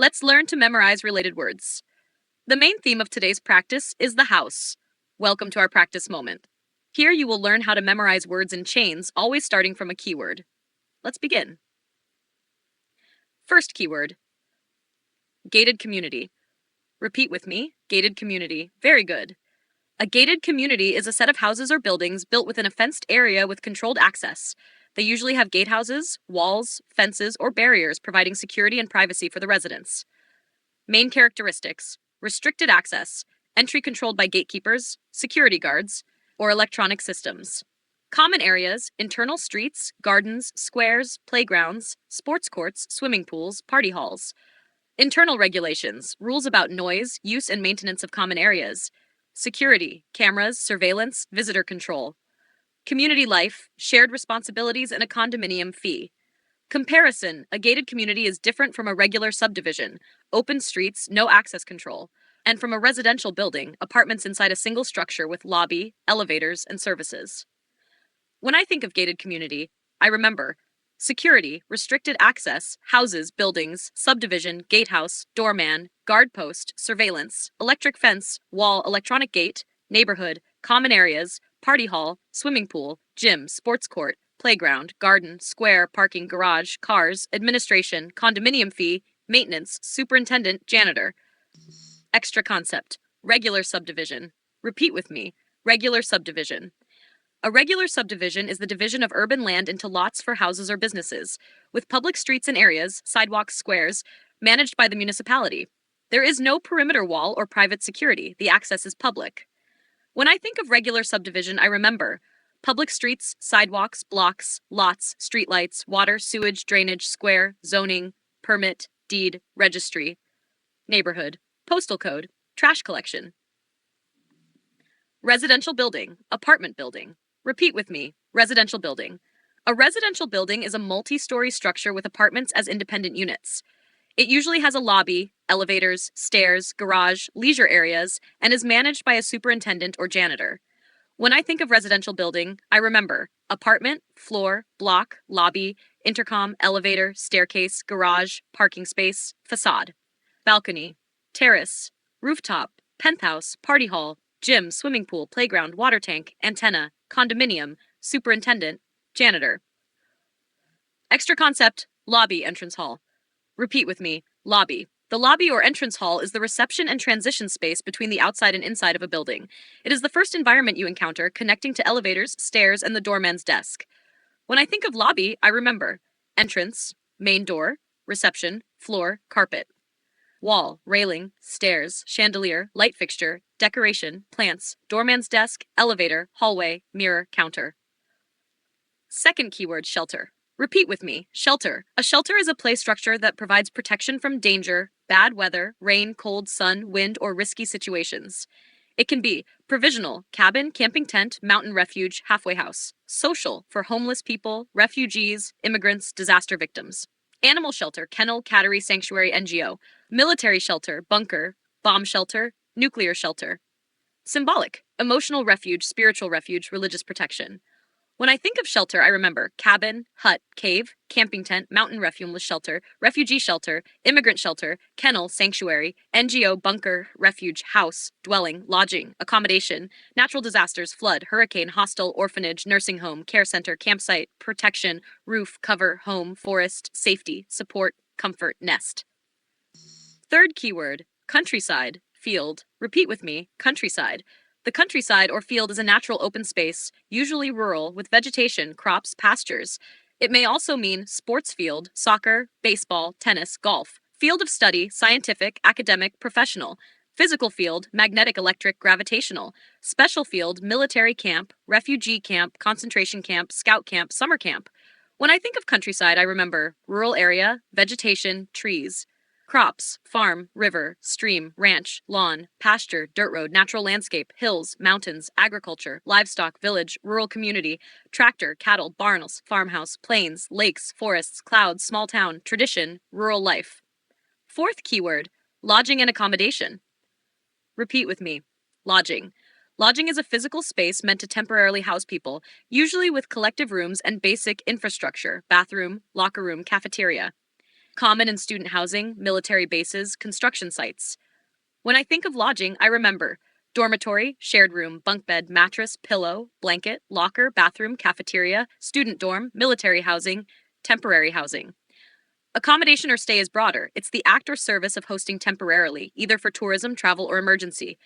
Let's learn to memorize related words. The main theme of today's practice is the house. Welcome to our practice moment. Here you will learn how to memorize words in chains, always starting from a keyword. Let's begin. First keyword, gated community. Repeat with me, gated community. Very good. A gated community is a set of houses or buildings built within a fenced area with controlled access. They usually have gatehouses, walls, fences, or barriers providing security and privacy for the residents. Main characteristics: restricted access, entry controlled by gatekeepers, security guards, or electronic systems. Common areas: internal streets, gardens, squares, playgrounds, sports courts, swimming pools, party halls. Internal regulations: rules about noise, use and maintenance of common areas. Security: cameras, surveillance, visitor control. Community life: shared responsibilities and a condominium fee. Comparison: a gated community is different from a regular subdivision, open streets, no access control, and from a residential building, apartments inside a single structure with lobby, elevators, and services. When I think of gated community, I remember security, restricted access, houses, buildings, subdivision, gatehouse, doorman, guard post, surveillance, electric fence, wall, electronic gate, neighborhood, common areas, party hall, swimming pool, gym, sports court, playground, garden, square, parking, garage, cars, administration, condominium fee, maintenance, superintendent, janitor. Extra concept: regular subdivision. Repeat with me, regular subdivision. A regular subdivision is the division of urban land into lots for houses or businesses, with public streets and areas, sidewalks, squares, managed by the municipality. There is no perimeter wall or private security. The access is public. When I think of regular subdivision, I remember public streets, sidewalks, blocks, lots, streetlights, water, sewage, drainage, square, zoning, permit, deed, registry, neighborhood, postal code, trash collection. Residential building, apartment building. Repeat with me, residential building. A residential building is a multi-story structure with apartments as independent units. It usually has a lobby, elevators, stairs, garage, leisure areas, and is managed by a superintendent or janitor. When I think of residential building, I remember apartment, floor, block, lobby, intercom, elevator, staircase, garage, parking space, facade. Balcony, terrace, rooftop, penthouse, party hall, gym, swimming pool, playground, water tank, antenna, condominium, superintendent, janitor. Extra concept: lobby, entrance hall. Repeat with me, lobby. The lobby or entrance hall is the reception and transition space between the outside and inside of a building. It is the first environment you encounter, connecting to elevators, stairs, and the doorman's desk. When I think of lobby, I remember entrance, main door, reception, floor, carpet. Wall, railing, stairs, chandelier, light fixture, decoration, plants, doorman's desk, elevator, hallway, mirror, counter. Second keyword, shelter. Repeat with me, shelter. A shelter is a play structure that provides protection from danger, bad weather, rain, cold, sun, wind, or risky situations. It can be provisional, cabin, camping tent, mountain refuge, halfway house. Social, for homeless people, refugees, immigrants, disaster victims. Animal shelter, kennel, cattery, sanctuary, NGO. Military shelter, bunker, bomb shelter, nuclear shelter. Symbolic, emotional refuge, spiritual refuge, religious protection. When I think of shelter, I remember cabin, hut, cave, camping tent, mountain refuge shelter, refugee shelter, immigrant shelter, kennel, sanctuary, NGO, bunker, refuge, house, dwelling, lodging, accommodation, natural disasters, flood, hurricane, hostel, orphanage, nursing home, care center, campsite, protection, roof, cover, home, forest, safety, support, comfort, nest. Third keyword, countryside, field. Repeat with me, countryside. The countryside or field is a natural open space, usually rural, with vegetation, crops, pastures. It may also mean sports field, soccer, baseball, tennis, golf. Field of study, scientific, academic, professional. Physical field, magnetic, electric, gravitational. Special field, military camp, refugee camp, concentration camp, scout camp, summer camp. When I think of countryside, I remember rural area, vegetation, trees. Crops, farm, river, stream, ranch, lawn, pasture, dirt road, natural landscape, hills, mountains, agriculture, livestock, village, rural community, tractor, cattle, barns, farmhouse, plains, lakes, forests, clouds, small town, tradition, rural life. Fourth keyword, lodging and accommodation. Repeat with me, lodging. Lodging is a physical space meant to temporarily house people, usually with collective rooms and basic infrastructure, bathroom, locker room, cafeteria. Common in student housing, military bases, construction sites. When I think of lodging, I remember dormitory, shared room, bunk bed, mattress, pillow, blanket, locker, bathroom, cafeteria, student dorm, military housing, temporary housing. Accommodation or stay is broader. It's the act or service of hosting temporarily, either for tourism, travel, or emergency.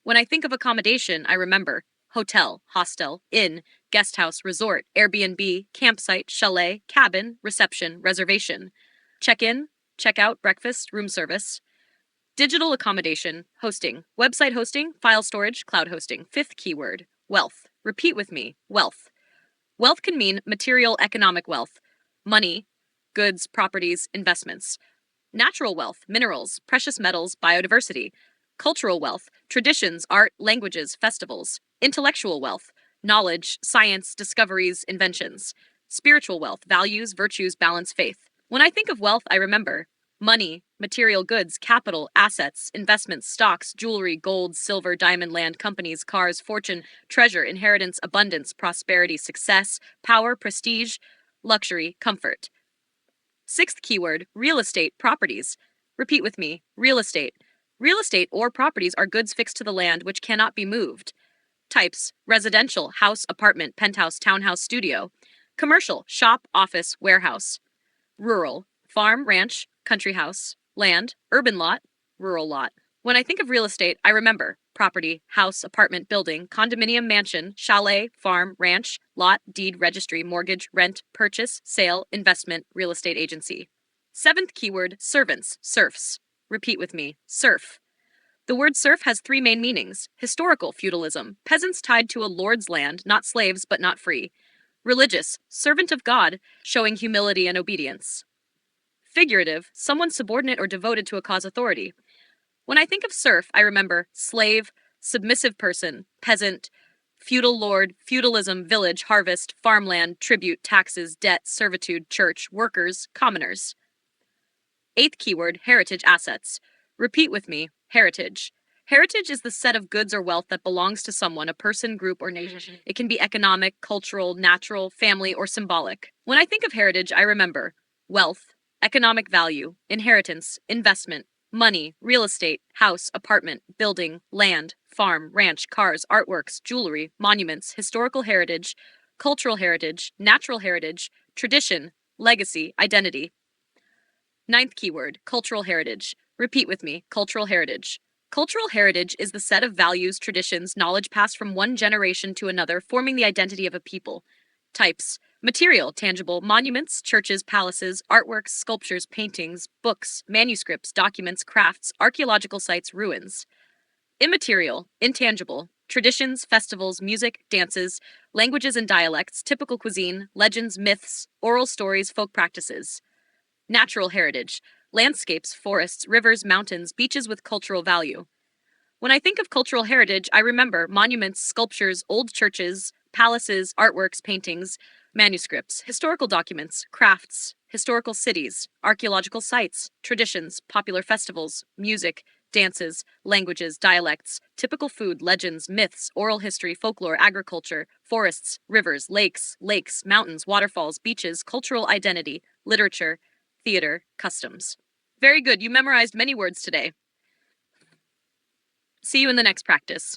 When I think of accommodation, I remember hotel, hostel, inn, guest house, resort, Airbnb, campsite, chalet, cabin, reception, reservation. Check in, check out, breakfast, room service. Digital accommodation, hosting, website hosting, file storage, cloud hosting. Fifth keyword, wealth. Repeat with me, wealth. Wealth can mean material economic wealth, money, goods, properties, investments. Natural wealth, minerals, precious metals, biodiversity. Cultural wealth, traditions, art, languages, festivals. Intellectual wealth, knowledge, science, discoveries, inventions. Spiritual wealth, values, virtues, balance, faith. When I think of wealth, I remember money, material goods, capital, assets, investments, stocks, jewelry, gold, silver, diamond, land, companies, cars, fortune, treasure, inheritance, abundance, prosperity, success, power, prestige, luxury, comfort. Sixth keyword, real estate, properties. Repeat with me, real estate. Real estate or properties are goods fixed to the land which cannot be moved. Types, residential, house, apartment, penthouse, townhouse, studio. Commercial, shop, office, warehouse. Rural, farm, ranch, country house. Land, urban lot, rural lot. When I think of real estate, I remember property, house, apartment, building, condominium, mansion, chalet, farm, ranch, lot, deed, registry, mortgage, rent, purchase, sale, investment, real estate agency. Seventh keyword, servants, serfs. Repeat with me, serf. The word serf has three main meanings: historical, feudalism, peasants tied to a lord's land, not slaves but not free. Religious, servant of God, showing humility and obedience. Figurative, someone subordinate or devoted to a cause authority. When I think of serf, I remember slave, submissive person, peasant, feudal lord, feudalism, village, harvest, farmland, tribute, taxes, debt, servitude, church, workers, commoners. Eighth keyword, heritage assets. Repeat with me, heritage. Heritage is the set of goods or wealth that belongs to someone, a person, group, or nation. It can be economic, cultural, natural, family, or symbolic. When I think of heritage, I remember wealth, economic value, inheritance, investment, money, real estate, house, apartment, building, land, farm, ranch, cars, artworks, jewelry, monuments, historical heritage, cultural heritage, natural heritage, tradition, legacy, identity. Ninth keyword, cultural heritage. Repeat with me, cultural heritage. Cultural heritage is the set of values, traditions, knowledge passed from one generation to another, forming the identity of a people. Types, material, tangible, monuments, churches, palaces, artworks, sculptures, paintings, books, manuscripts, documents, crafts, archaeological sites, ruins. Immaterial, intangible, traditions, festivals, music, dances, languages and dialects, typical cuisine, legends, myths, oral stories, folk practices. Natural heritage, landscapes, forests, rivers, mountains, beaches with cultural value. When I think of cultural heritage, I remember monuments, sculptures, old churches, palaces, artworks, paintings, manuscripts, historical documents, crafts, historical cities, archaeological sites, traditions, popular festivals, music, dances, languages, dialects, typical food, legends, myths, oral history, folklore, agriculture, forests, rivers, lakes, mountains, waterfalls, beaches, cultural identity, literature, theater, customs. Very good, you memorized many words today. See you in the next practice.